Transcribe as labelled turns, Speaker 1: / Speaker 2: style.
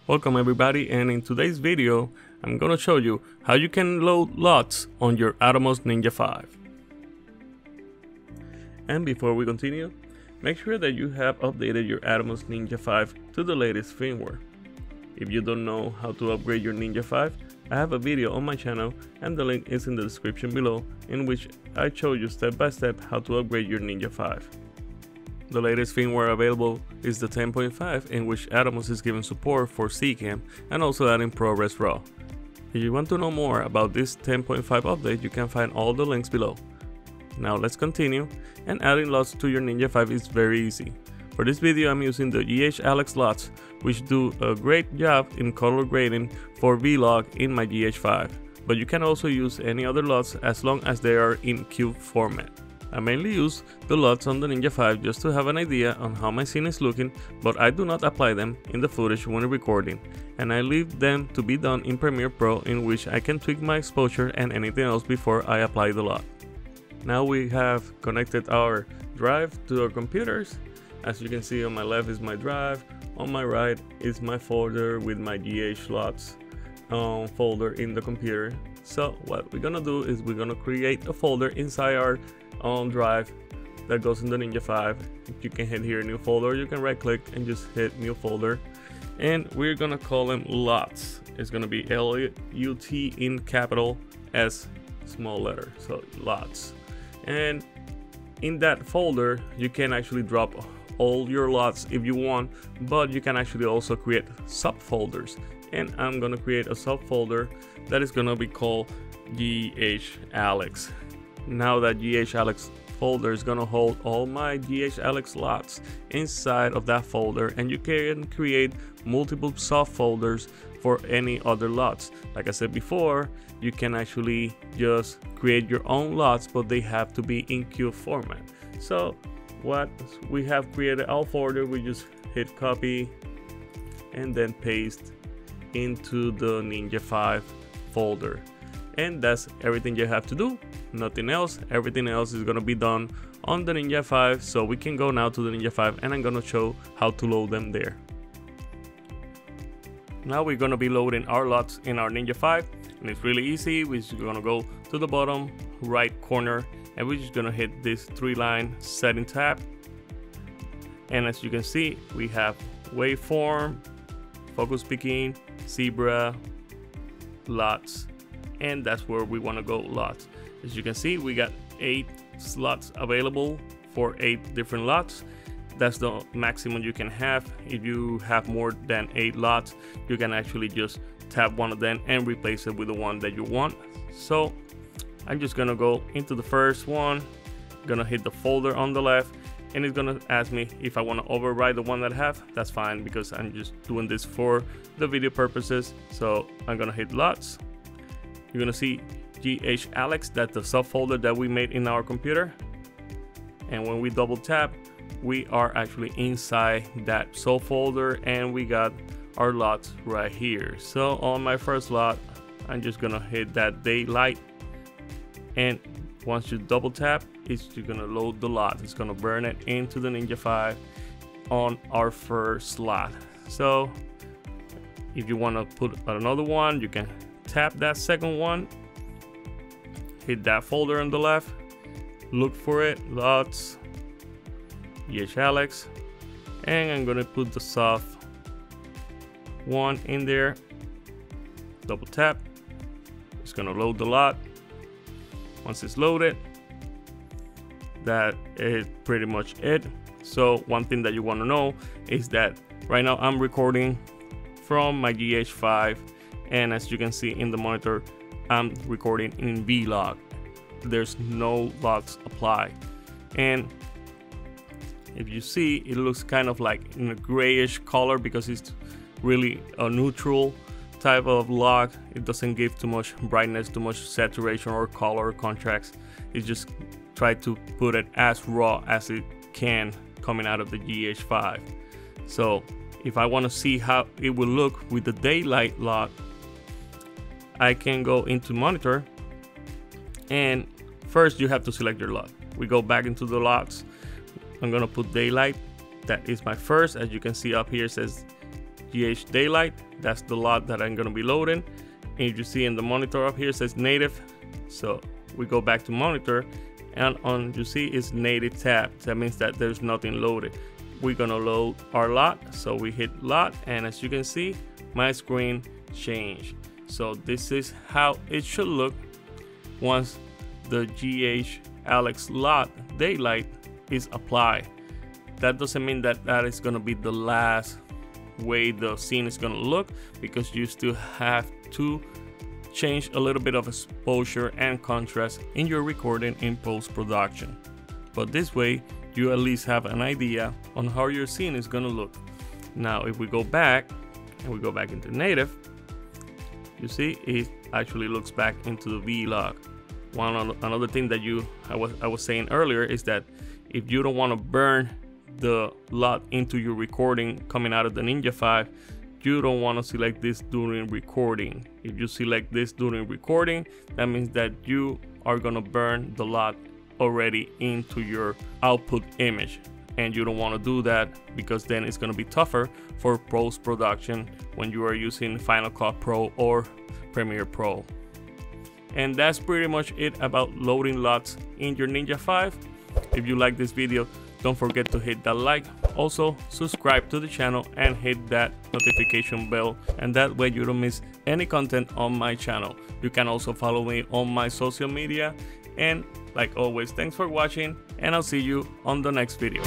Speaker 1: Welcome everybody, and in today's video I'm gonna show you how you can load LUTs on your Atomos Ninja 5. And before we continue, make sure that you have updated your Atomos Ninja 5 to the latest firmware. If you don't know how to upgrade your Ninja 5, I have a video on my channel and the link is in the description below, in which I show you step by step how to upgrade your Ninja 5. The latest firmware available is the 10.5, in which Atomos is giving support for CCAM and also adding ProRes RAW. If you want to know more about this 10.5 update, you can find all the links below. Now let's continue, and adding LUTs to your Ninja 5 is very easy. For this video I'm using the GH-Alex LUTs, which do a great job in color grading for Vlog in my GH5, but you can also use any other LUTs as long as they are in cube format. I mainly use the LUTs on the Ninja 5 just to have an idea on how my scene is looking, but I do not apply them in the footage when recording, and I leave them to be done in Premiere Pro, in which I can tweak my exposure and anything else before I apply the LUT. Now we have connected our drive to our computers. As you can see, on my left is my drive, on my right is my folder with my GH LUTs folder in the computer. So what we're gonna do is we're gonna create a folder inside our drive that goes in the Ninja 5. You can hit here new folder, you can right click and just hit new folder, and we're gonna call them LUTs. It's gonna be L-U-T in capital S small letter, so LUTs. And in that folder you can actually drop all your LUTs if you want, but you can actually also create subfolders, and I'm gonna create a subfolder that is gonna be called GH-Alex. Now that GH-Alex folder is gonna hold all my GH-Alex LUTs inside of that folder, and you can create multiple subfolders for any other LUTs. Like I said before, you can actually just create your own LUTs, but they have to be in cube format. So what we have created our folder, we just hit copy and then paste into the Ninja 5 folder, and that's everything you have to do. Nothing else. Everything else is gonna be done on the Ninja 5. So we can go now to the Ninja 5, and I'm gonna show how to load them there. Now we're gonna be loading our LUTs in our Ninja 5, and it's really easy. We're just gonna go to the bottom right corner, and we're just gonna hit this 3-line setting tab, and as you can see, we have waveform, focus peaking, zebra, LUTs, and that's where we want to go LUTs. As you can see, we got 8 slots available for 8 different LUTs. That's the maximum you can have. If you have more than 8 LUTs, you can actually just tap one of them and replace it with the one that you want. So I'm just gonna go into the first one, gonna hit the folder on the left, and it's gonna ask me if I want to override the one that I have. That's fine, because I'm just doing this for the video purposes. So I'm gonna hit LUTs. You're gonna see GH-Alex, that's the subfolder that we made in our computer, and when we double tap, we are actually inside that subfolder, and we got our LUTs right here. So on my first LUT, I'm just gonna hit that daylight, and once you double tap, you're gonna load the LUT. It's gonna burn it into the Ninja 5 on our first slot. So if you want to put another one, you can tap that second one, hit that folder on the left, look for it, LUTs, GH-Alex, and I'm gonna put the soft one in there, double tap, it's gonna load the LUT. Once it's loaded, that is pretty much it. So one thing that you want to know is that right now I'm recording from my GH5, and as you can see in the monitor, I'm recording in Vlog. There's no LUTs applied, and if you see, it looks kind of like in a grayish color because it's really a neutral type of LUT. It doesn't give too much brightness, too much saturation or color contrast. It just try to put it as raw as it can coming out of the GH5. So if I want to see how it will look with the daylight LUT, I can go into monitor, and first you have to select your LUT. We go back into the LUTs. I'm gonna put daylight. That is my first. As you can see up here, it says GH Daylight. That's the LUT that I'm gonna be loading. And you see in the monitor up here it says native. So we go back to monitor, and on you see it's native tab. That means that there's nothing loaded. We're gonna load our LUT. So we hit LUT, and as you can see, my screen changed. So this is how it should look once the GH Alex LUT Daylight is applied. That doesn't mean that that is gonna be the last way the scene is gonna look, because you still have to change a little bit of exposure and contrast in your recording in post-production. But this way you at least have an idea on how your scene is gonna look. Now if we go back and we go back into native, you see it actually looks back into the vlog. Another thing that I was saying earlier is that if you don't want to burn the LUT into your recording coming out of the Ninja 5, you don't want to select this during recording. If you select this during recording, that means that you are gonna burn the LUT already into your output image, and you don't want to do that, because then it's gonna be tougher for post-production when you are using Final Cut Pro or Premiere Pro. And that's pretty much it about loading LUTs in your Ninja 5. If you like this video, don't forget to hit that like. Also, subscribe to the channel and hit that notification bell, and that way you don't miss any content on my channel. You can also follow me on my social media, and like always, thanks for watching, and I'll see you on the next video.